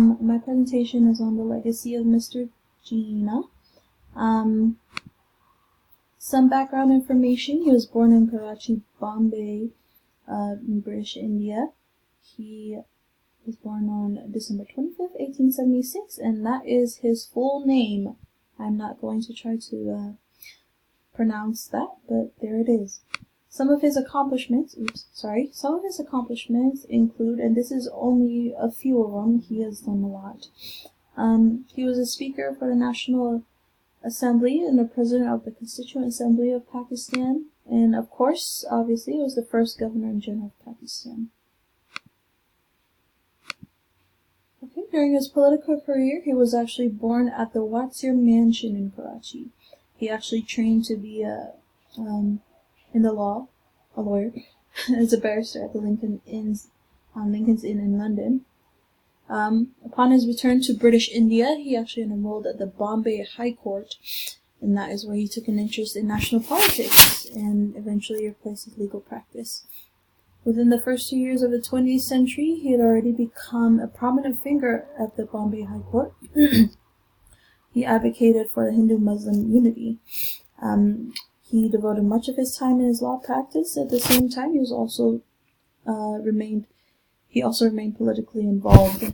My presentation is on the legacy of Mr. Jinnah. Some background information. He was born in Karachi, Bombay, in British India. He was born on December 25th, 1876, and that is his full name. I'm not going to try to pronounce that, but there it is. Some of his accomplishments include, and this is only a few of them, he has done a lot. He was a speaker for the National Assembly and the president of the Constituent Assembly of Pakistan, and of course, obviously, he was the first Governor-General of Pakistan. Okay, during his political career, he was actually born at the Watsir Mansion in Karachi. He actually trained to be in the law, a lawyer, as a barrister at the Lincoln's Inn in London. Upon his return to British India, he actually enrolled at the Bombay High Court, and that is where he took an interest in national politics and eventually replaced his legal practice. Within the first 2 years of the 20th century, he had already become a prominent figure at the Bombay High Court. He advocated for the Hindu-Muslim unity. He devoted much of his time in his law practice. At the same time, he also remained politically involved.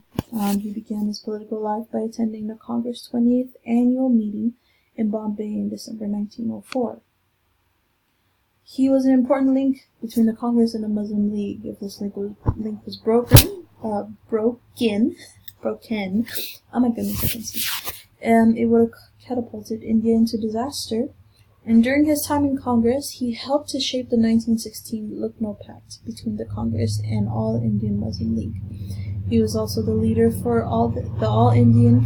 He began his political life by attending the Congress' 20th annual meeting in Bombay in December 1904. He was an important link between the Congress and the Muslim League. If this link was broken, oh my goodness, I can see. It would have catapulted India into disaster. And during his time in Congress, he helped to shape the 1916 Lucknow Pact between the Congress and All Indian Muslim League. He was also the leader for the All Indian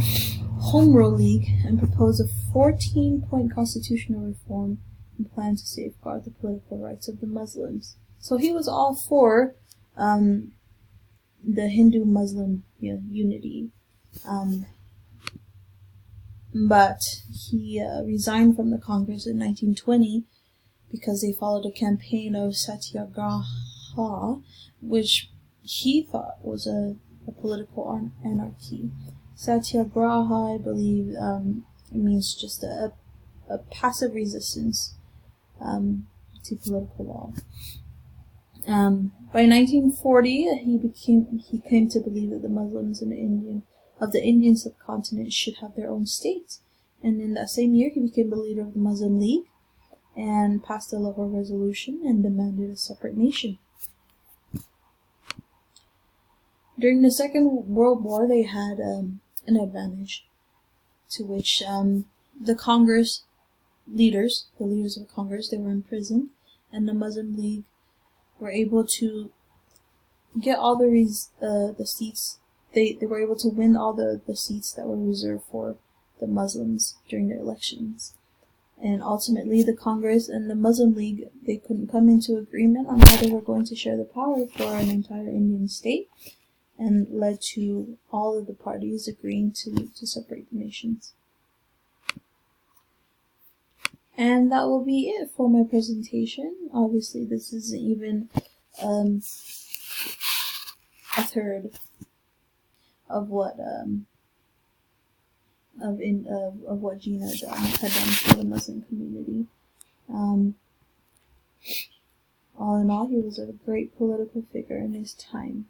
Home Rule League and proposed a 14-point constitutional reform and planned to safeguard the political rights of the Muslims. So he was all for the Hindu-Muslim unity. But he resigned from the Congress in 1920 because they followed a campaign of satyagraha, which he thought was a political anarchy. Satyagraha, I believe, means just a passive resistance to political law. By 1940, he came to believe that the Muslims of the Indian subcontinent should have their own state. And in that same year, he became the leader of the Muslim League and passed a Lahore resolution and demanded a separate nation. During the Second World War, they had an advantage, to which the Congress leaders, the leaders of Congress, they were imprisoned, and the Muslim League were able to get all the seats. They were able to win all the seats that were reserved for the Muslims during the elections. And ultimately, the Congress and the Muslim League, they couldn't come into agreement on how they were going to share the power for an entire Indian state, and led to all of the parties agreeing to separate the nations. And that will be it for my presentation. Obviously, this isn't even a third of what Jinnah had done for the Muslim community. All in all, he was a great political figure in his time.